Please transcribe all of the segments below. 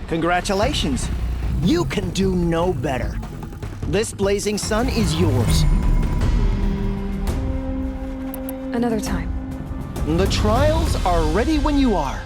Congratulations. You can do no better. This blazing sun is yours. Another time. The trials are ready when you are.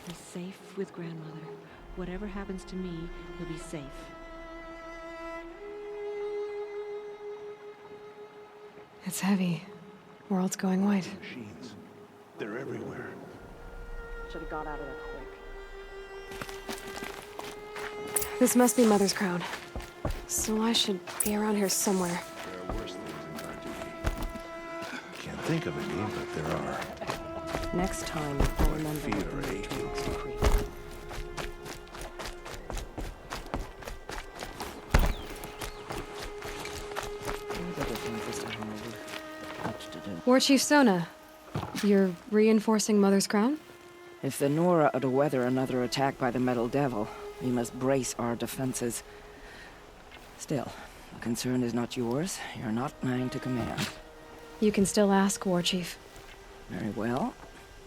He's safe with grandmother. Whatever happens to me, he'll be safe. It's heavy. World's going white. Machines. They're everywhere. Should have got out of there quick. This must be Mother's crown. So I should be around here somewhere. There are worse things in Cartoogie. Can't think of any, but there are. Next time, I'll remember feet what are the aching. Matrix decreed. War Chief Sona, you're reinforcing Mother's crown? If the Nora are to weather another attack by the Metal Devil, we must brace our defenses. Still, the concern is not yours. You're not mine to command. You can still ask, War Chief. Very well.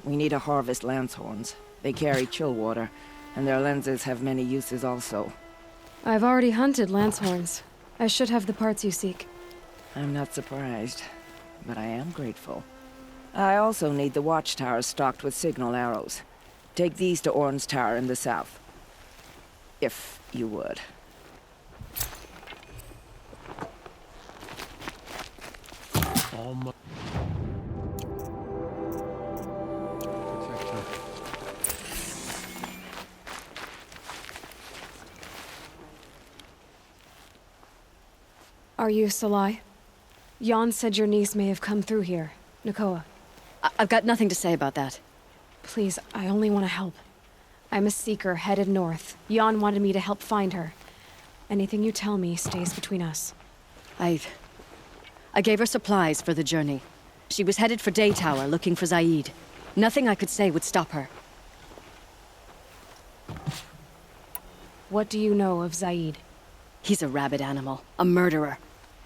We need to harvest Lancehorns. They carry chill water, and their lenses have many uses also. I've already hunted Lancehorns. I should have the parts you seek. I'm not surprised, but I am grateful. I also need the watchtowers stocked with signal arrows. Take these to Orn's Tower in the south. If you would. Are you Salai? Jan said your niece may have come through here. Nakoa. I've got nothing to say about that. Please, I only want to help. I'm a seeker headed north. Jan wanted me to help find her. Anything you tell me stays between us. I gave her supplies for the journey. She was headed for Daytower, looking for Zaid. Nothing I could say would stop her. What do you know of Zaid? He's a rabid animal, a murderer.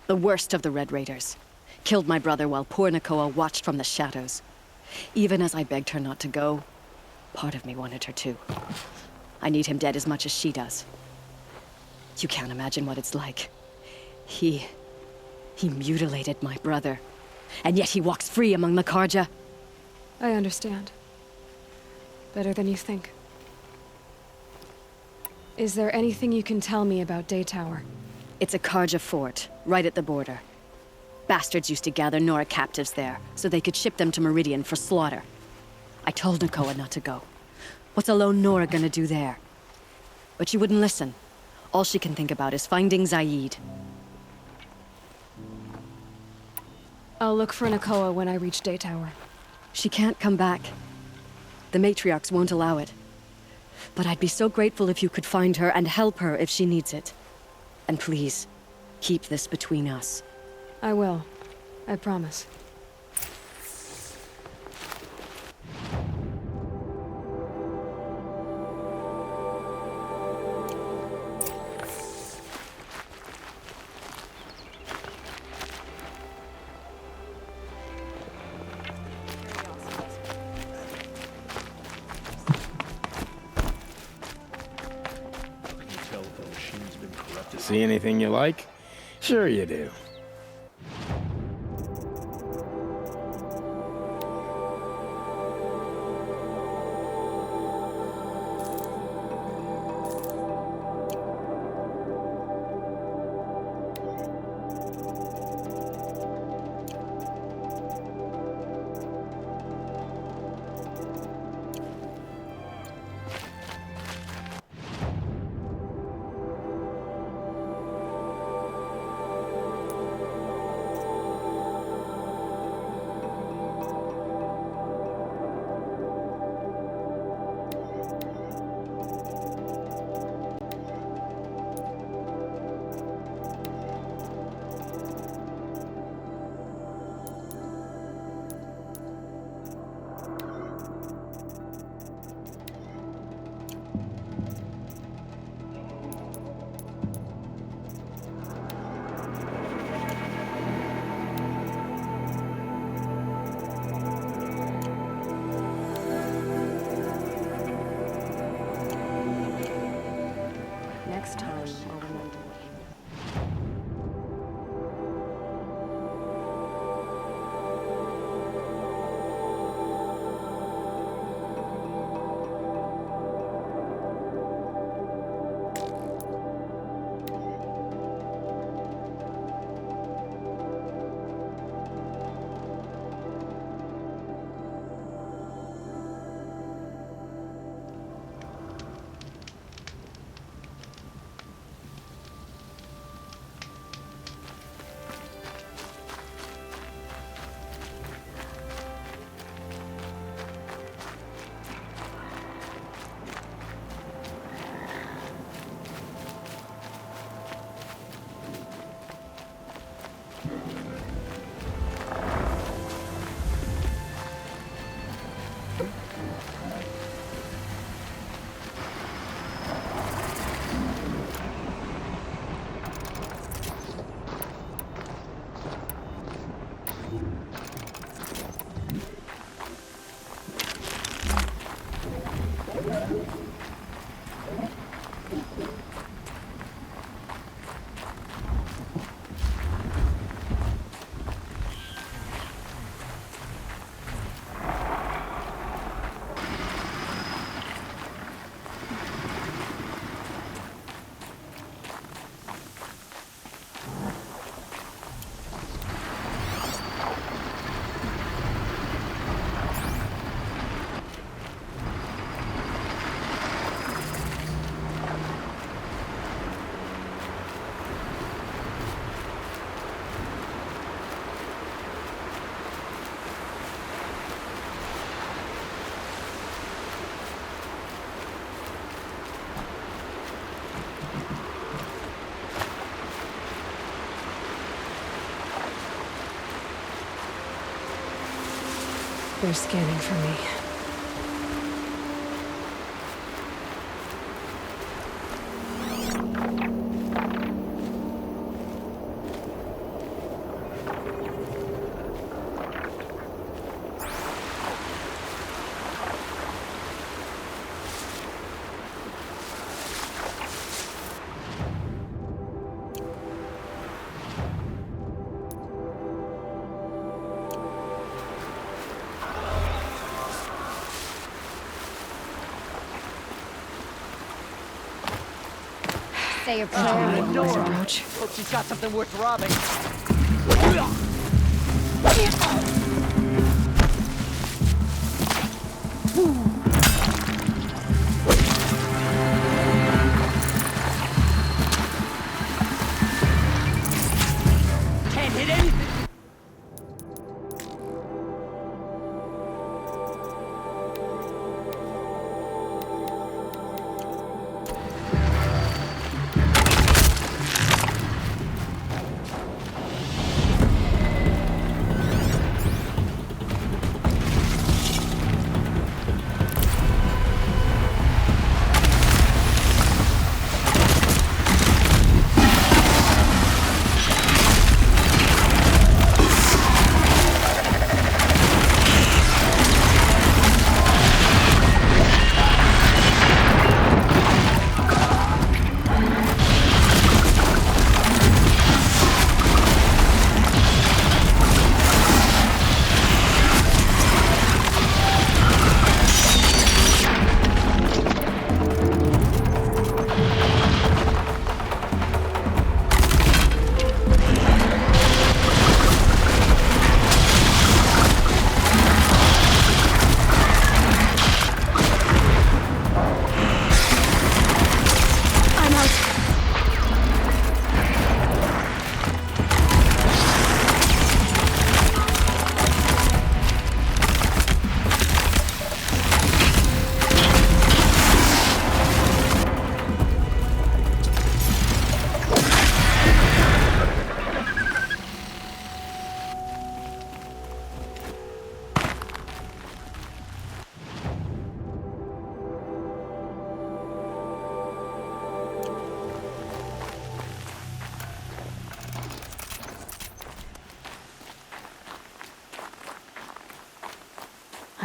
The worst of the Red Raiders. Killed my brother while poor Nakoa watched from the shadows. Even as I begged her not to go, part of me wanted her to. I need him dead as much as she does. You can't imagine what it's like. He mutilated my brother. And yet he walks free among the Karja. I understand. Better than you think. Is there anything you can tell me about Daytower? It's a Karja fort, right at the border. Bastards used to gather Nora captives there, so they could ship them to Meridian for slaughter. I told Nakoa not to go. What's a lone Nora gonna do there? But she wouldn't listen. All she can think about is finding Zaid. I'll look for Nakoa when I reach Daytower. She can't come back. The matriarchs won't allow it. But I'd be so grateful if you could find her and help her if she needs it. And please, keep this between us. I will. I promise. See anything you like? Sure you do. Next time, I'll remember. They're scanning for me. Say your prayer. Approach. Hope she's got something worth robbing. Can't hit anything.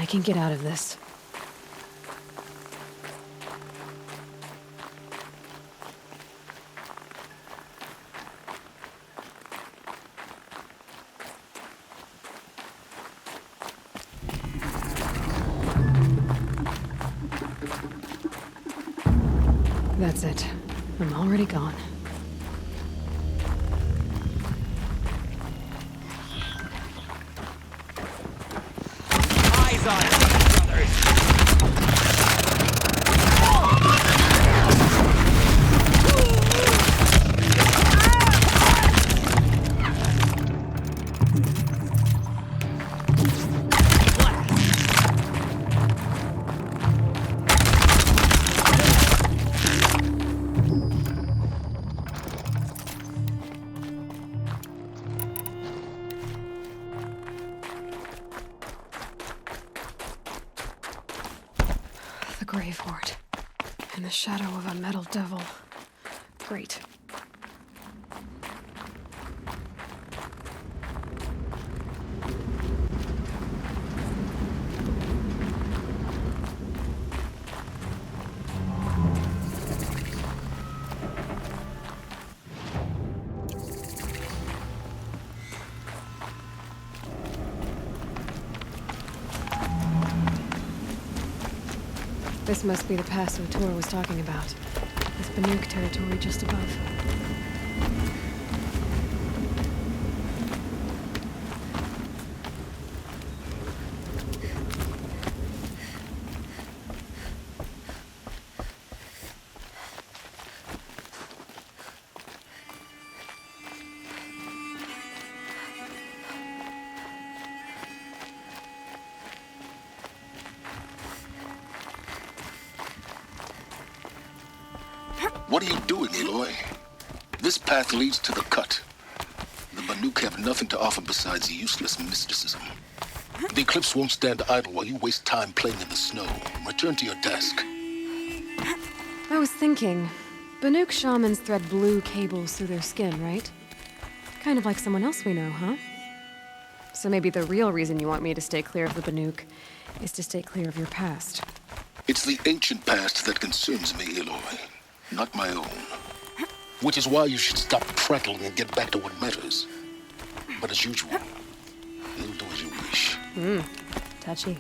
can get out of this. That's it. I'm already gone. Eyes on it, brothers! The grave hoard. In the shadow of a metal devil. Great. This must be the pass O'Tor was talking about. This Banuk territory just above. What are you doing, Aloy? This path leads to the cut. The Banuk have nothing to offer besides useless mysticism. The Eclipse won't stand idle while you waste time playing in the snow. Return to your task. I was thinking, Banuk shamans thread blue cables through their skin, right? Kind of like someone else we know, huh? So maybe the real reason you want me to stay clear of the Banuk is to stay clear of your past. It's the ancient past that concerns me, Aloy, not my own. Which is why you should stop prattling and get back to what matters. But as usual, you'll do as you wish. Touchy.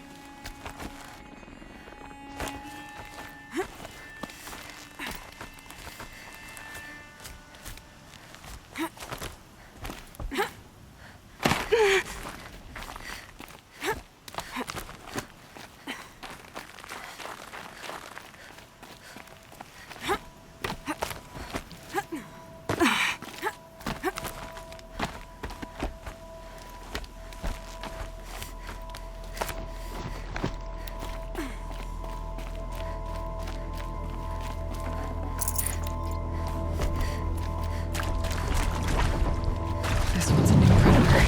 This one's a new predator.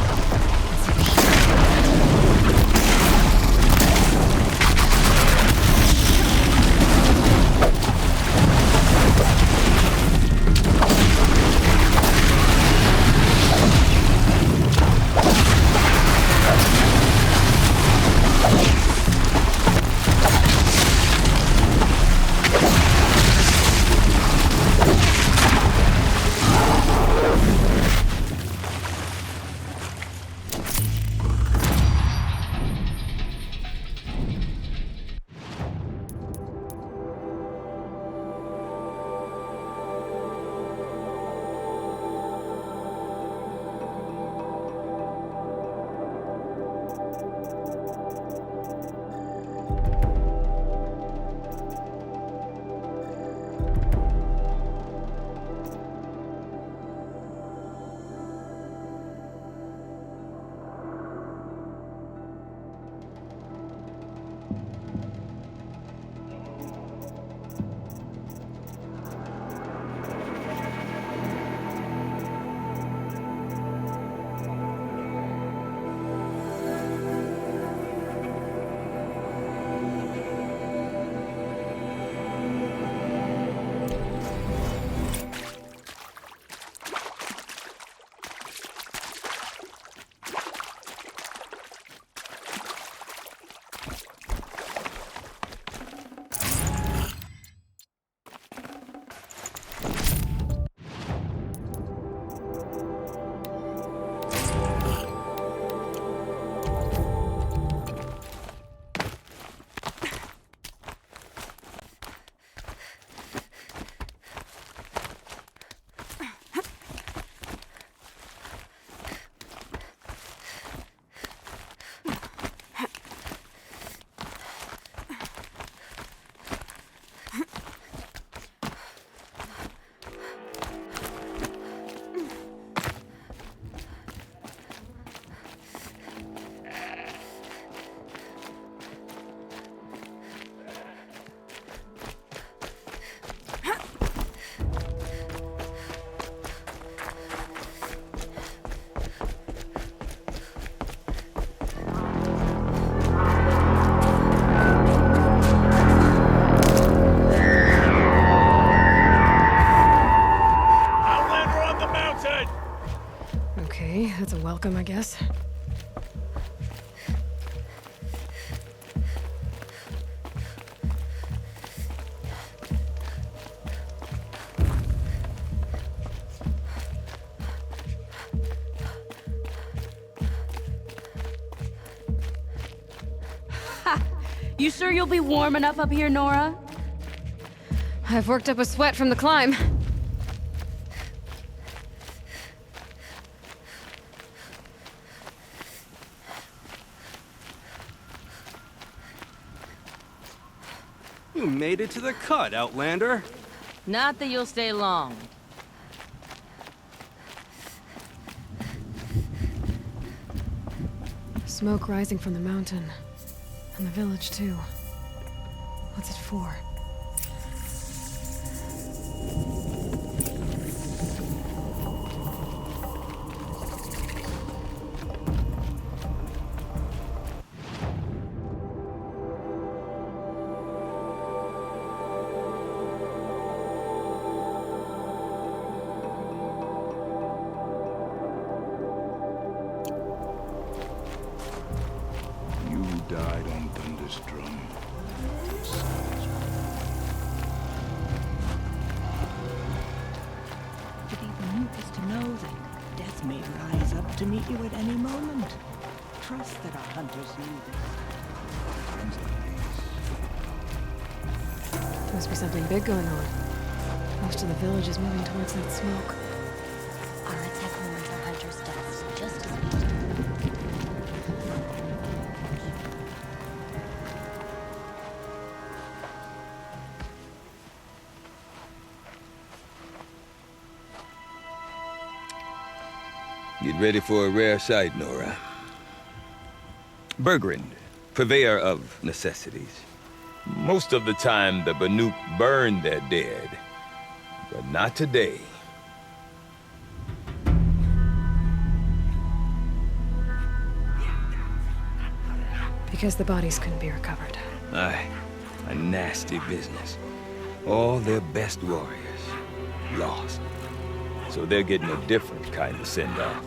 Okay, that's a welcome, I guess. You sure you'll be warm enough up here, Nora? I've worked up a sweat from the climb. You made it to the cut, Outlander. Not that you'll stay long. Smoke rising from the mountain. And the village, too. What's it for? You died on Thunder's drum. To be Banuk is to know that death may rise up to meet you at any moment. Trust that our hunters knew this. Must be something big going on. Most of the village is moving towards that smoke. Our attack mourns our hunters' deaths, just as we do. Get ready for a rare sight, Nora. Bergrand, purveyor of necessities. Most of the time, the Banuk burn their dead, but not today. Because the bodies couldn't be recovered. Aye, a nasty business. All their best warriors lost. So they're getting a different kind of send-off.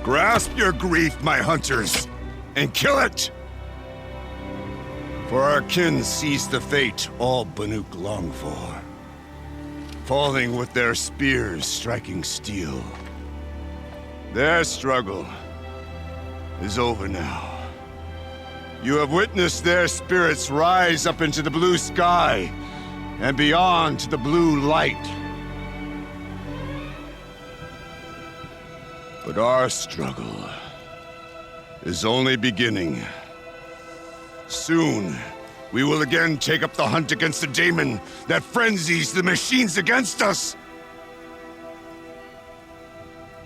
Grasp your grief, my hunters, and kill it! For our kin sees the fate all Banuk long for. Falling with their spears striking steel. Their struggle is over now. You have witnessed their spirits rise up into the blue sky and beyond to the blue light. But our struggle is only beginning. Soon, we will again take up the hunt against the daemon that frenzies the machines against us.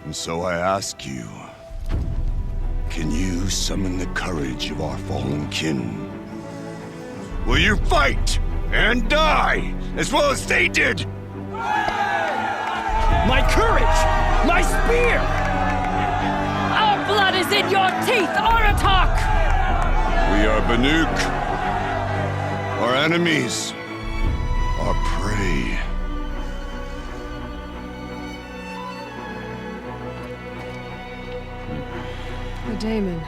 And so I ask you, can you summon the courage of our fallen kin? Will you fight and die as well as they did? My courage! My spear! Our blood is in your teeth, Aratak! We are Banuk, Our enemies are prey. The daemon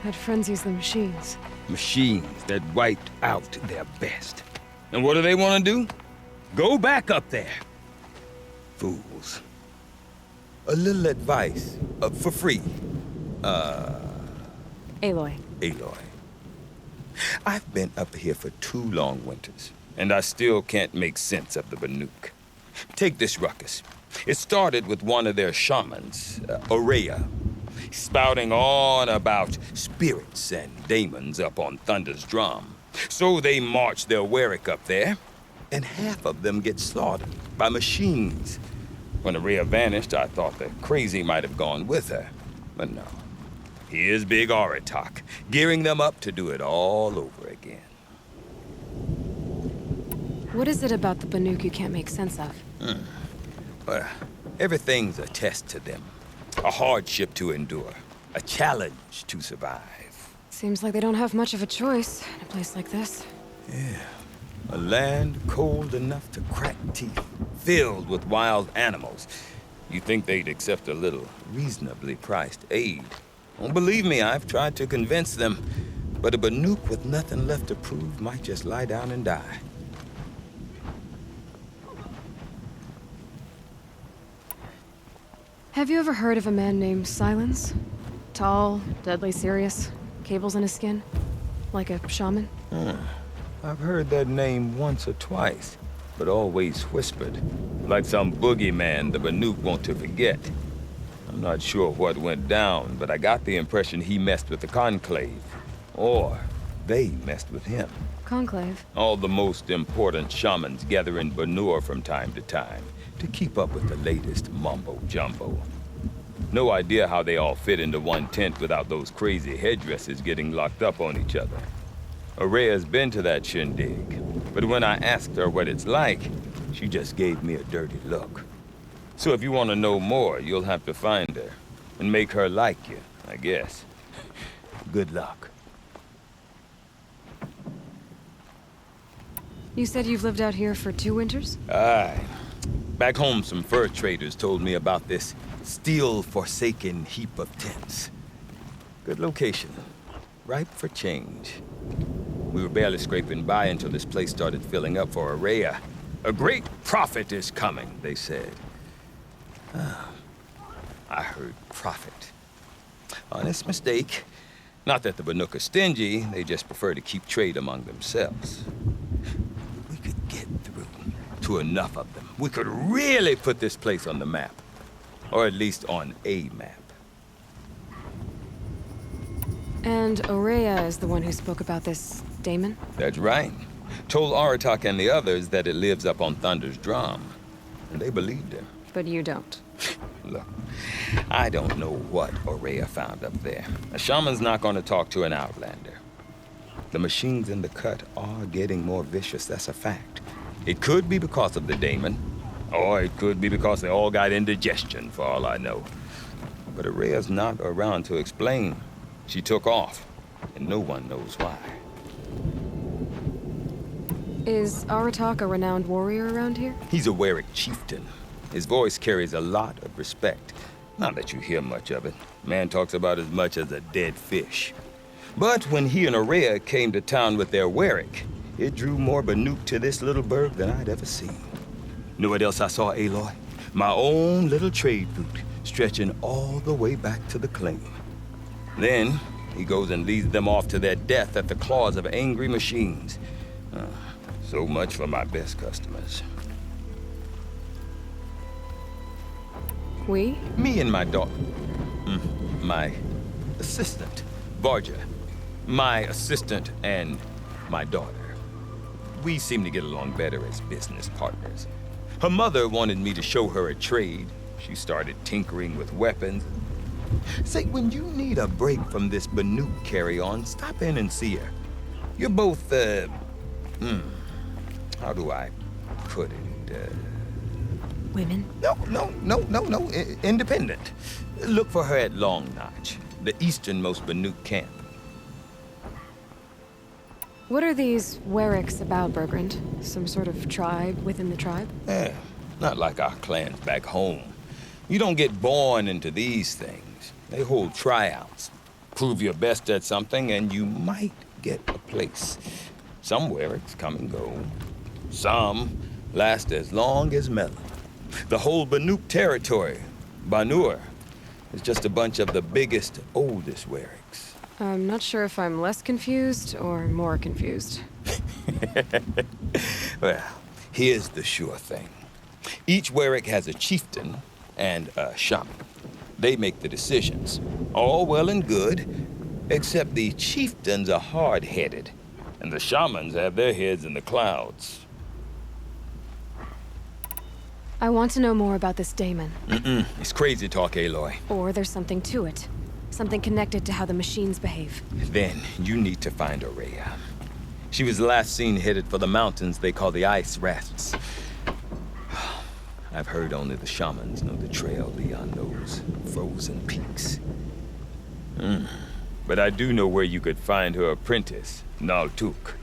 had frenzies the machines. Machines that wiped out their best. And what do they want to do? Go back up there. Fools. A little advice, for free. Aloy. Aloy. I've been up here for 2 long winters, and I still can't make sense of the Banuk. Take this ruckus. It started with one of their shamans, Aurea, spouting on about spirits and daemons up on Thunder's drum. So they march their Warwick up there, and half of them get slaughtered by machines. When Aurea vanished, I thought the crazy might have gone with her, but no. Here's Big Aratak, gearing them up to do it all over again. What is it about the Banuk you can't make sense of? Well, everything's a test to them. A hardship to endure. A challenge to survive. Seems like they don't have much of a choice in a place like this. Yeah. A land cold enough to crack teeth, filled with wild animals. You'd think they'd accept a little reasonably priced aid. Don't believe me, I've tried to convince them. But a Banuk with nothing left to prove might just lie down and die. Have you ever heard of a man named Silence? Tall, deadly serious, cables in his skin? Like a shaman? I've heard that name once or twice, but always whispered. Like some boogeyman the Banuk want to forget. I'm not sure what went down, but I got the impression he messed with the Conclave. Or they messed with him. Conclave? All the most important shamans gather in Banur from time to time to keep up with the latest mumbo-jumbo. No idea how they all fit into one tent without those crazy headdresses getting locked up on each other. Aurea's been to that shindig, but when I asked her what it's like, she just gave me a dirty look. So if you want to know more, you'll have to find her and make her like you, I guess. Good luck. You said you've lived out here for 2 winters? Aye. Back home, some fur traders told me about this steel-forsaken heap of tents. Good location. Ripe for change. We were barely scraping by until this place started filling up for Aurea. A great prophet is coming, they said. I heard prophet. Honest mistake. Not that the Banuk are stingy, they just prefer to keep trade among themselves. We could get through to enough of them. We could really put this place on the map. Or at least on a map. And Aurea is the one who spoke about this daemon? That's right. Told Aratak and the others that it lives up on Thunder's drum. And they believed him. But you don't. Look, I don't know what Aurea found up there. A shaman's not going to talk to an outlander. The machines in the cut are getting more vicious, that's a fact. It could be because of the daemon, or it could be because they all got indigestion, for all I know. But Aurea's not around to explain. She took off, and no one knows why. Is Aratak a renowned warrior around here? He's a Warwick chieftain. His voice carries a lot of respect. Not that you hear much of it. Man talks about as much as a dead fish. But when he and Aurea came to town with their Warwick, it drew more Banuk to this little burg than I'd ever seen. Know what else I saw, Aloy? My own little trade route, stretching all the way back to the claim. Then, he goes and leads them off to their death at the claws of angry machines. So much for my best customers. We? Me and my daughter. My assistant, Varja. My assistant and my daughter. We seem to get along better as business partners. Her mother wanted me to show her a trade. She started tinkering with weapons. Say, when you need a break from this Banuk carry-on, stop in and see her. You're both, how do I put it? Women? No. Independent. Look for her at Long Notch, the easternmost Banuk camp. What are these Wericks about, Bergrand? Some sort of tribe within the tribe? Yeah, not like our clans back home. You don't get born into these things. They hold tryouts. Prove your best at something and you might get a place. Some Wericks come and go. Some last as long as Melon. The whole Banuk territory, Banur, is just a bunch of the biggest, oldest Wericks. I'm not sure if I'm less confused or more confused. Well, here's the sure thing. Each Werick has a chieftain and a shaman. They make the decisions. All well and good, except the chieftains are hard-headed, and the shamans have their heads in the clouds. I want to know more about this daemon. It's crazy talk, Aloy. Or there's something to it. Something connected to how the machines behave. Then you need to find Aurea. She was last seen headed for the mountains they call the Ice Rafts. I've heard only the shamans know the trail beyond those frozen peaks. But I do know where you could find her apprentice, Naltuk.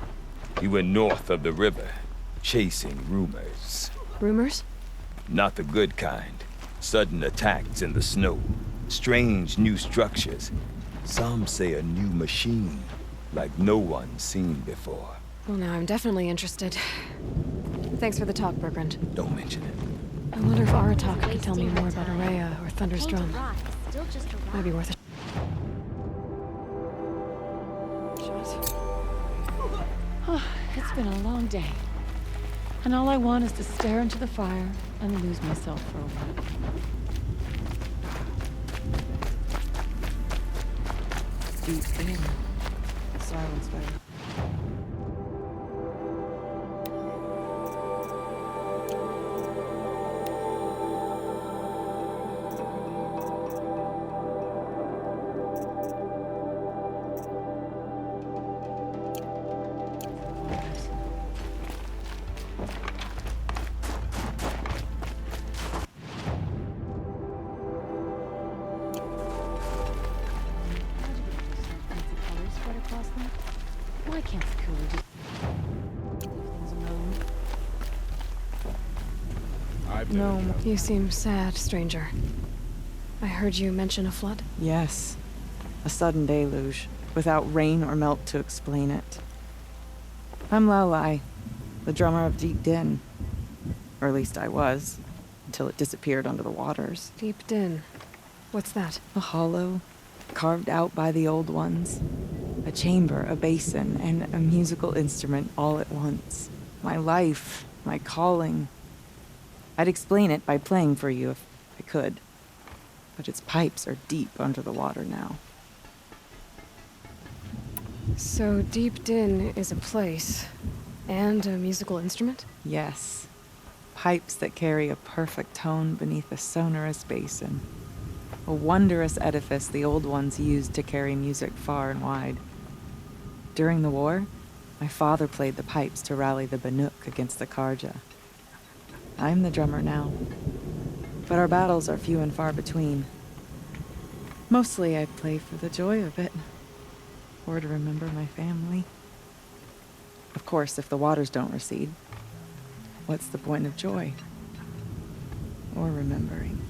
He went north of the river, chasing rumors. Rumors? Not the good kind. Sudden attacks in the snow. Strange new structures. Some say a new machine, like no one's seen before. Well, now I'm definitely interested. Thanks for the talk, Bergrand. Don't mention it. I wonder if Aratak can tell me more about Aurea or Thunder's drum. Might be worth a It's been a long day. And all I want is to stare into the fire and lose myself for a while. Deep in. Silence better. Why can't the cooler just leave things alone? No. You seem sad, stranger. I heard you mention a flood? Yes. A sudden deluge, without rain or melt to explain it. I'm Aloy, the drummer of Deep Din. Or at least I was, until it disappeared under the waters. Deep Din. What's that? A hollow, carved out by the old ones. A chamber, a basin, and a musical instrument all at once. My life, my calling. I'd explain it by playing for you if I could. But its pipes are deep under the water now. So Deep Din is a place, and a musical instrument? Yes. Pipes that carry a perfect tone beneath a sonorous basin. A wondrous edifice the old ones used to carry music far and wide. During the war, my father played the pipes to rally the Banuk against the Karja. I'm the drummer now, but our battles are few and far between. Mostly I play for the joy of it, or to remember my family. Of course, if the waters don't recede, what's the point of joy? Or remembering?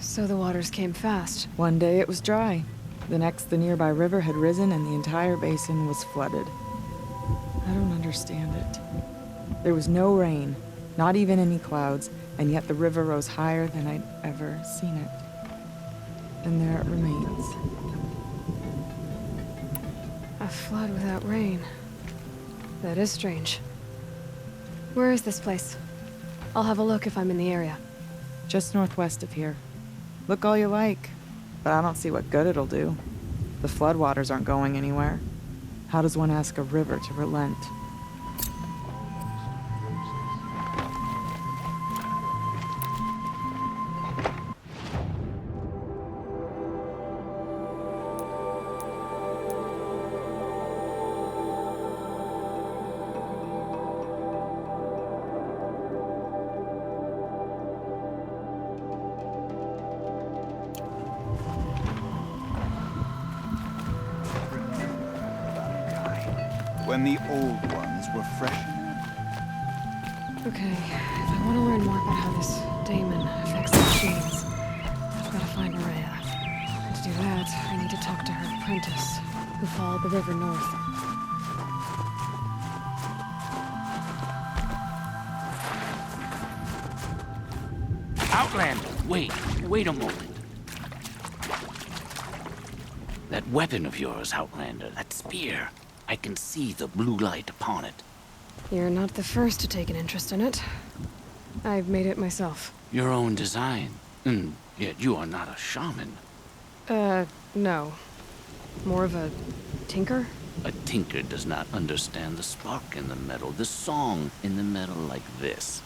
So the waters came fast. One day it was dry. The next, the nearby river had risen and the entire basin was flooded. I don't understand it. There was no rain, not even any clouds, and yet the river rose higher than I'd ever seen it. And there it remains. A flood without rain. That is strange. Where is this place? I'll have a look if I'm in the area. Just northwest of here. Look all you like, but I don't see what good it'll do. The floodwaters aren't going anywhere. How does one ask a river to relent? when the old ones were fresh. Okay, if I want to learn more about how this daemon affects the machines, I've got to find Maria. And to do that, I need to talk to her apprentice, who followed the river north. Outlander, wait a moment. That weapon of yours, Outlander, that spear, I can see the blue light upon it. You're not the first to take an interest in it. I've made it myself. Your own design, and yet you are not a shaman. No. More of a tinker? A tinker does not understand the spark in the metal, the song in the metal like this.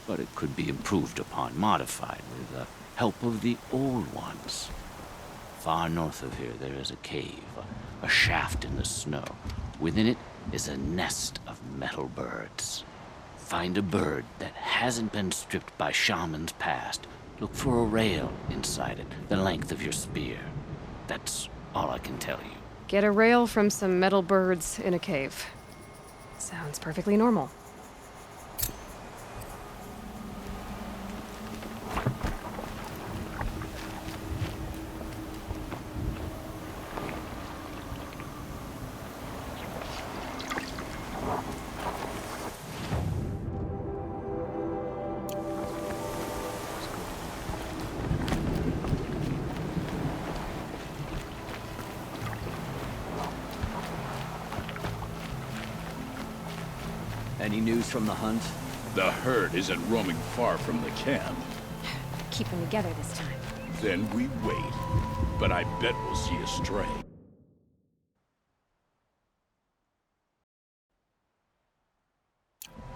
But it could be improved upon, modified with the help of the old ones. Far north of here, there is a cave, a shaft in the snow. Within it is a nest of metal birds. Find a bird that hasn't been stripped by shamans past. Look for a rail inside it, the length of your spear. That's all I can tell you. Get a rail from some metal birds in a cave. Sounds perfectly normal. Any news from the hunt? The herd isn't roaming far from the camp. Keep them together this time. Then we wait. But I bet we'll see a stray.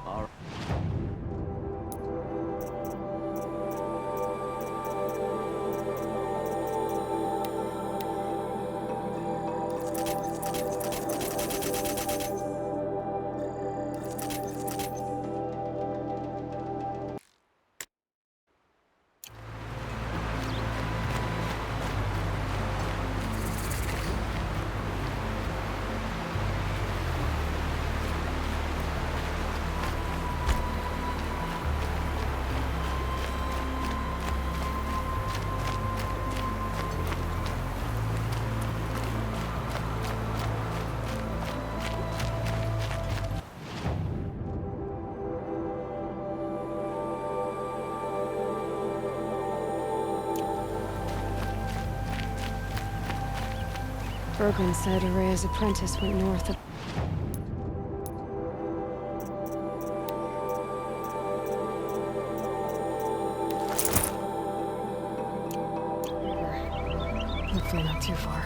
All right. Bergman said Araya's apprentice went north of... Hopefully not too far.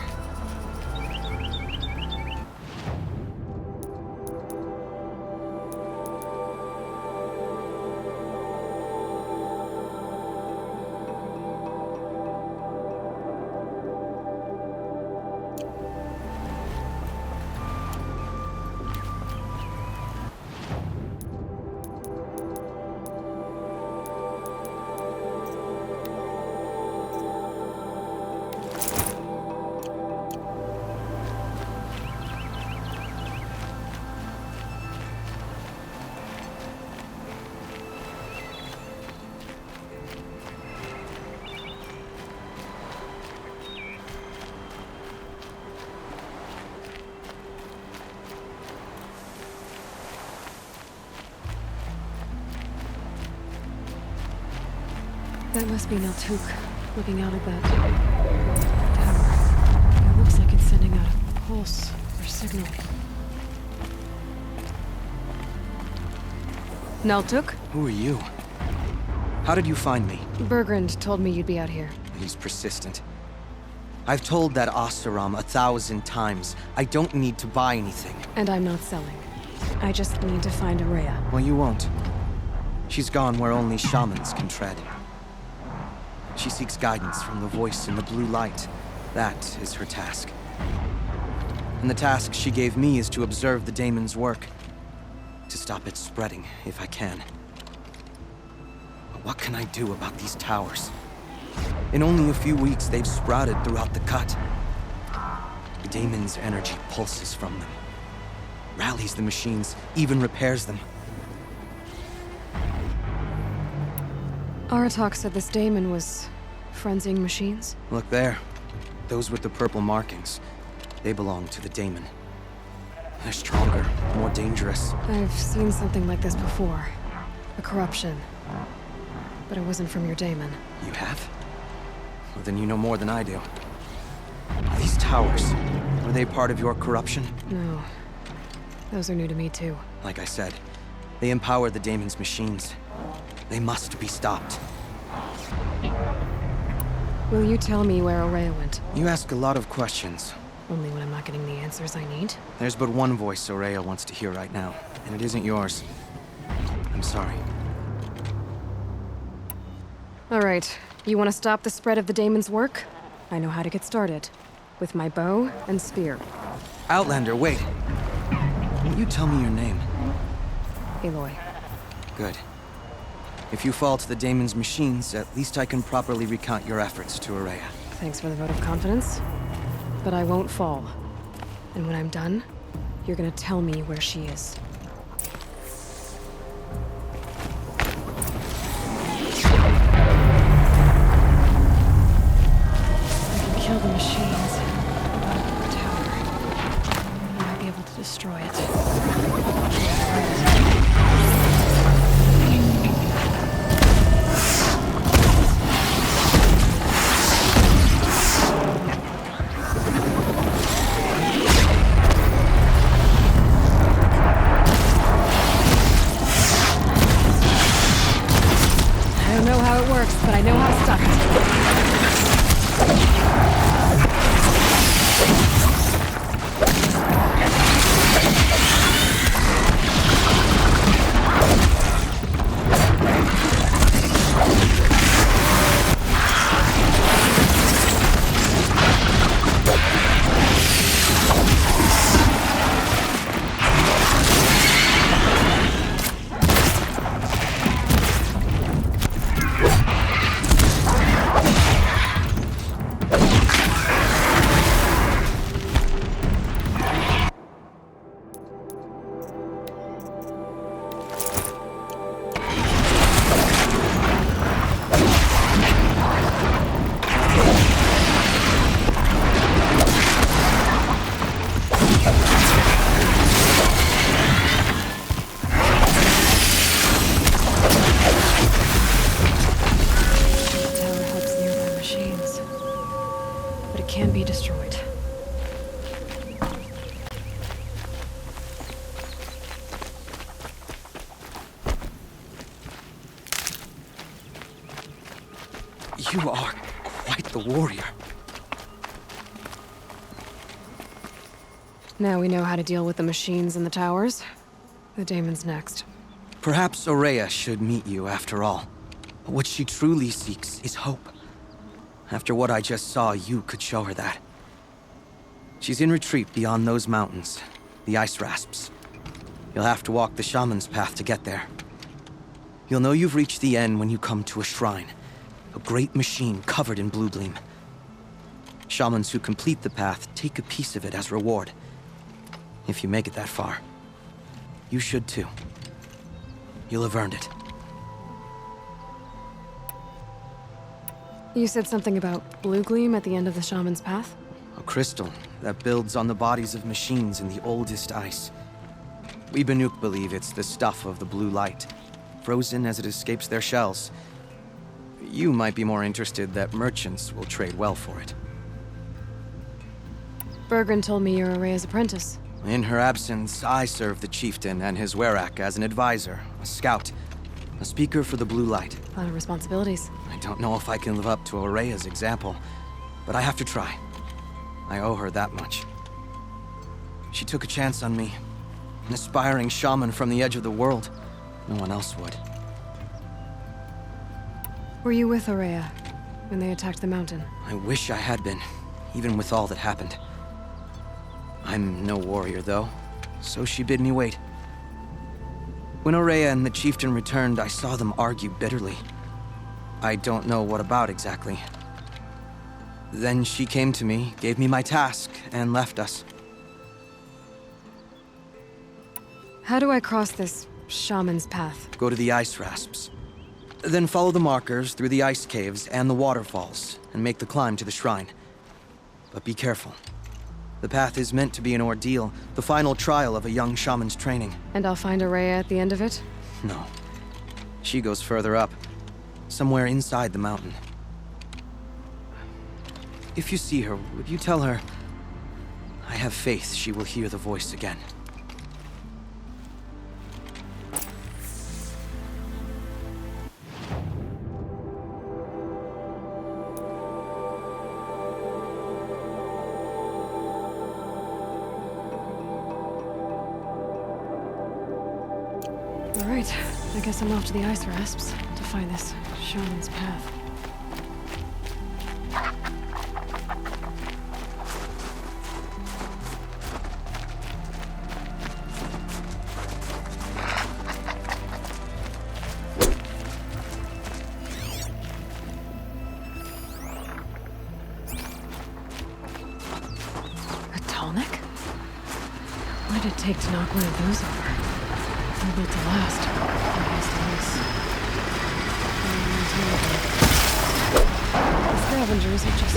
That must be Naltuk, looking out at that tower. It looks like it's sending out a pulse or signal. Naltuk? Who are you? How did you find me? Bergrand told me you'd be out here. He's persistent. I've told that Oseram 1,000 times. I don't need to buy anything. And I'm not selling. I just need to find Araya. Well, you won't. She's gone where only shamans can tread. She seeks guidance from the voice in the blue light. That is her task. And the task she gave me is to observe the daemon's work. To stop it spreading, if I can. But what can I do about these towers? In only a few weeks, they've sprouted throughout the cut. The daemon's energy pulses from them. rallies the machines, even repairs them. Aratak said this daemon was frenzying machines. Look there. Those with the purple markings. They belong to the daemon. They're stronger, more dangerous. I've seen something like this before. A corruption. But it wasn't from your daemon. You have? Well, then you know more than I do. These towers, were they part of your corruption? No. Those are new to me, too. Like I said, they empower the daemon's machines. They must be stopped. Will you tell me where Ourea went? You ask a lot of questions. Only when I'm not getting the answers I need. There's but one voice Ourea wants to hear right now, and it isn't yours. I'm sorry. All right. You want to stop the spread of the daemon's work? I know how to get started. With my bow and spear. Outlander, wait. Will you tell me your name? Aloy. Good. If you fall to the daemon's machines, at least I can properly recount your efforts to Ourea. Thanks for the vote of confidence. But I won't fall. And when I'm done, you're gonna tell me where she is. I can kill the machines. The tower. I might be able to destroy it. But I know how to stop it. Can be destroyed. You are quite the warrior. Now we know how to deal with the machines and the towers. The daemon's next. Perhaps Ourea should meet you after all. What she truly seeks is hope. After what I just saw, you could show her that. She's in retreat beyond those mountains, the ice rasps. You'll have to walk the shaman's path to get there. You'll know you've reached the end when you come to a shrine, a great machine covered in blue gleam. Shamans who complete the path take a piece of it as reward. If you make it that far, you should too. You'll have earned it. You said something about blue gleam at the end of the shaman's path? A crystal that builds on the bodies of machines in the oldest ice. We Banuk believe it's the stuff of the blue light, frozen as it escapes their shells. You might be more interested that merchants will trade well for it. Bergren told me you're Ourea's apprentice. In her absence, I serve the chieftain and his werak as an advisor, a scout, a speaker for the blue light. A lot of responsibilities. I don't know if I can live up to Ourea's example, but I have to try. I owe her that much. She took a chance on me, an aspiring shaman from the edge of the world. No one else would. Were you with Ourea when they attacked the mountain? I wish I had been, even with all that happened. I'm no warrior, though, so she bid me wait. When Ourea and the chieftain returned, I saw them argue bitterly. I don't know what about exactly. Then she came to me, gave me my task, and left us. How do I cross this shaman's path? Go to the ice rasps. Then follow the markers through the ice caves and the waterfalls, and make the climb to the shrine. But be careful. The path is meant to be an ordeal, the final trial of a young shaman's training. And I'll find Araya at the end of it? No. She goes further up, somewhere inside the mountain. If you see her, would you tell her, I have faith she will hear the voice again. All right, I guess I'm off to the ice rasps to find this shaman's path. A tonic? What did it take to knock one of those over? They're built to last. The scavengers are just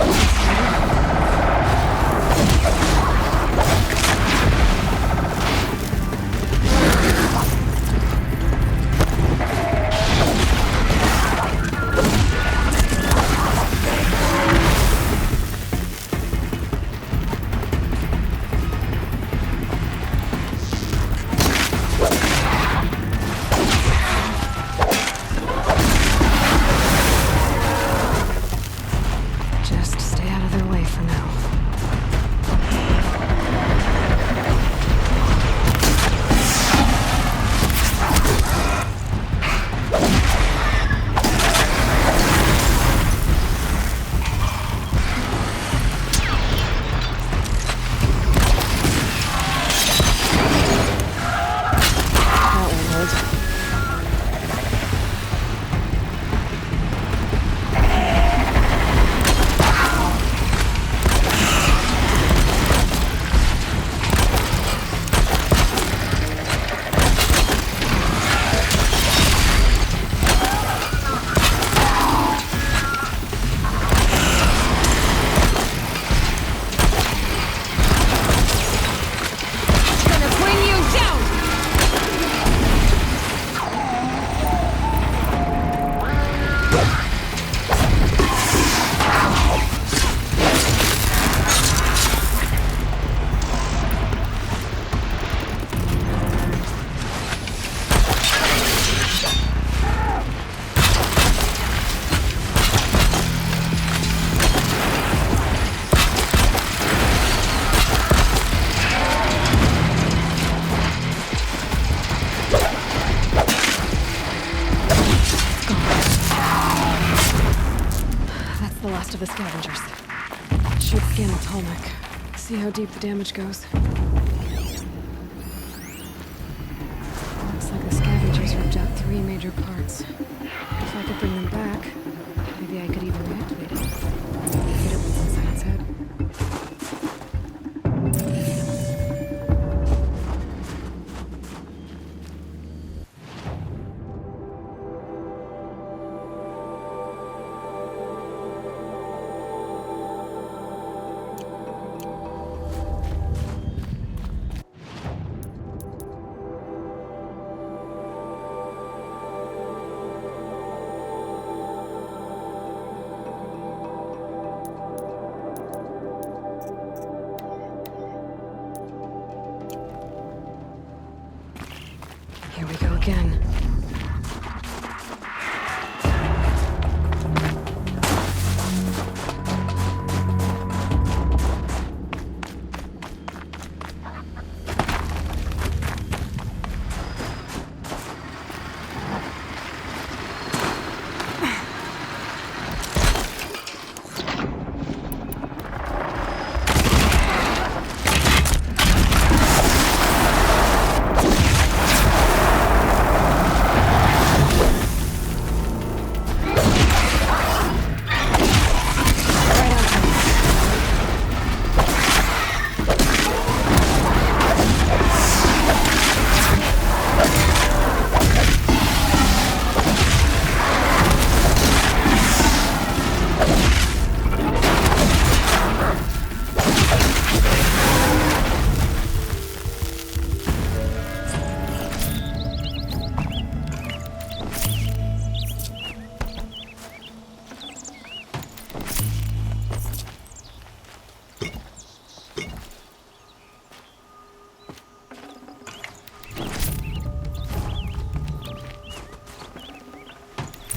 of the scavengers. Should scan the Tolmec. See how deep the damage goes. Looks like the scavengers ripped out 3 major parts. If I could bring them back, maybe I could even reactivate it. Get it what's inside its head. Here we go again.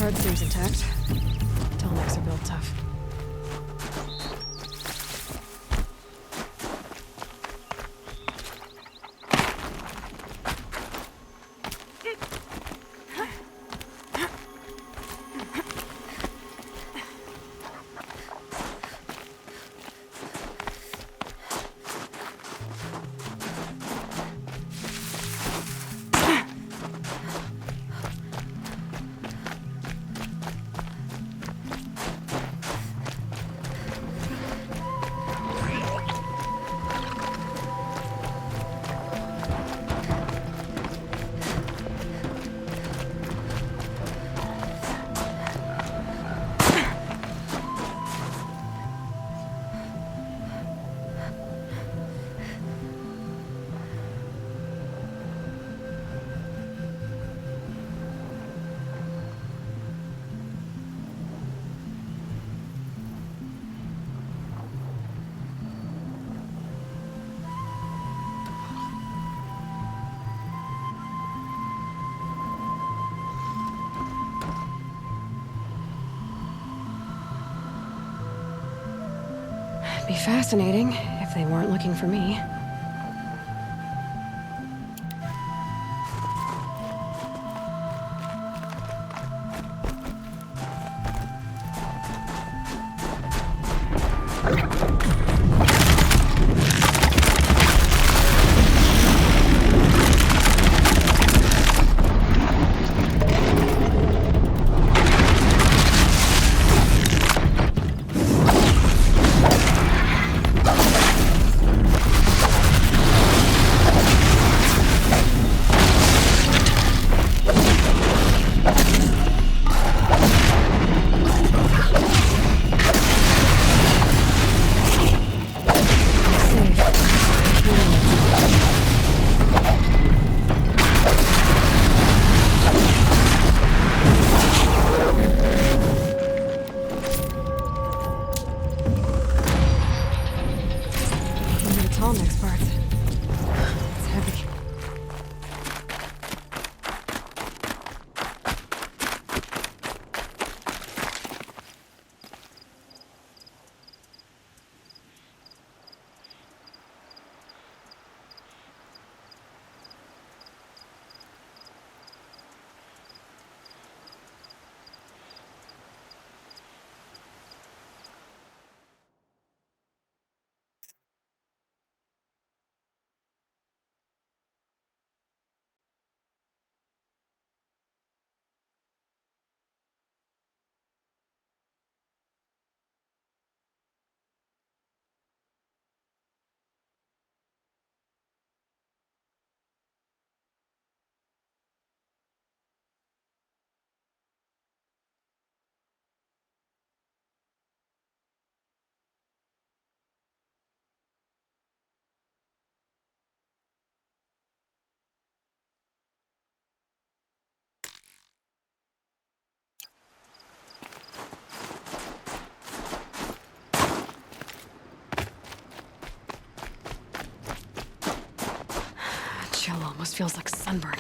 part seems intact. Tallnecks are built tough. It'd be fascinating if they weren't looking for me. Tallnecks parts. It's heavy. Chill almost feels like sunburn.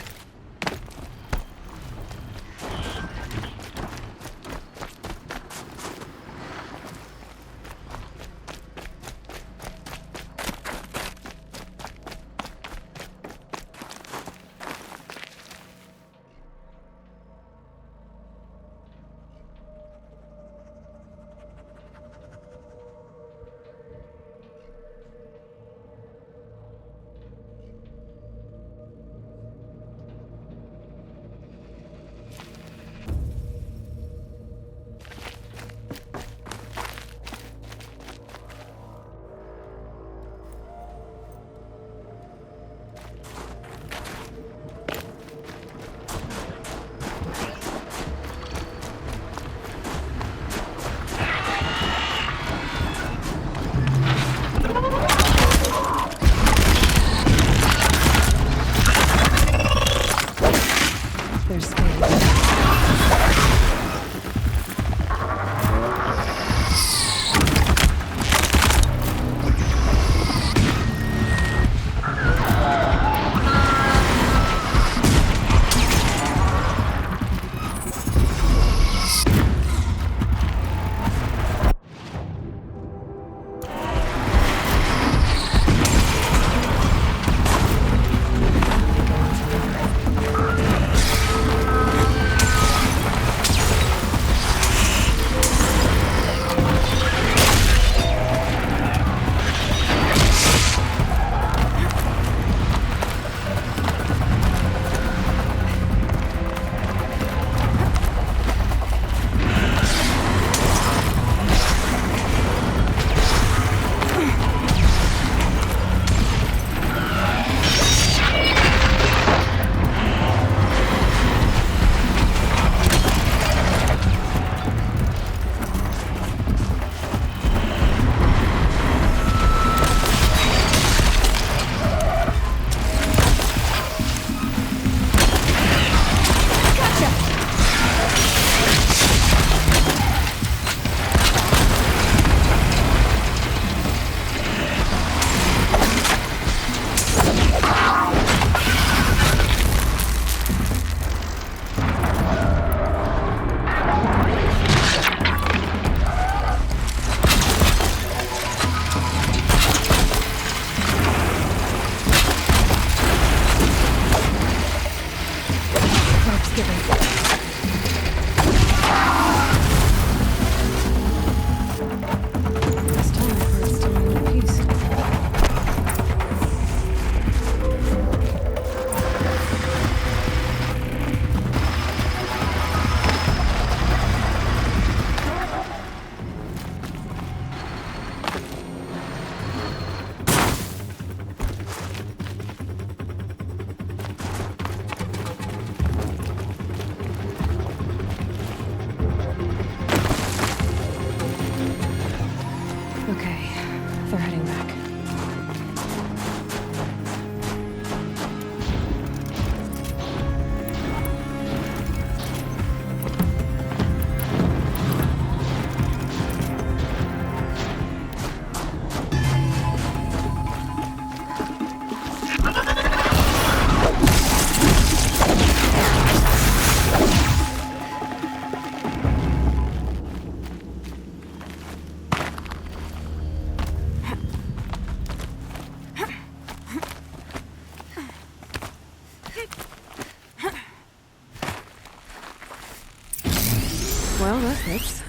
Well, that fits.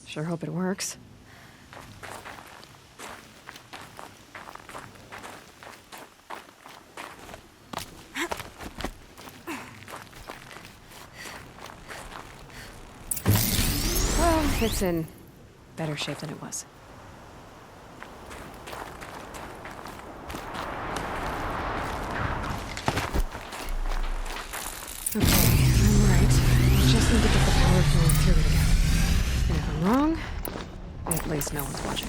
Sure hope it works. Well, it's in better shape than it was. Okay, I'm right. Just need to get the power flowing through it again. And if I'm wrong, at least no one's watching.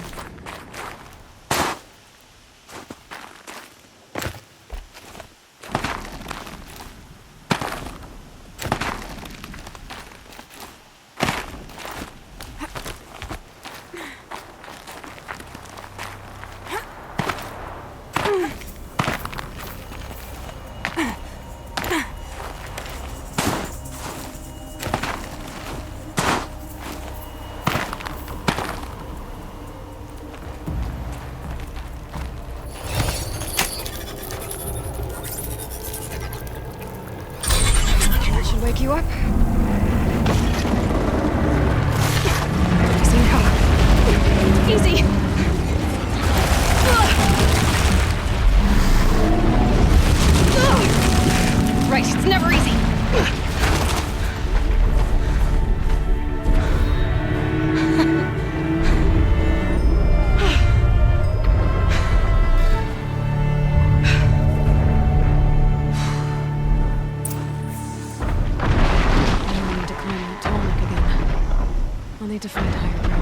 Should wake you up. Easy now. Easy. Right, it's never easy. I'll need to find higher ground.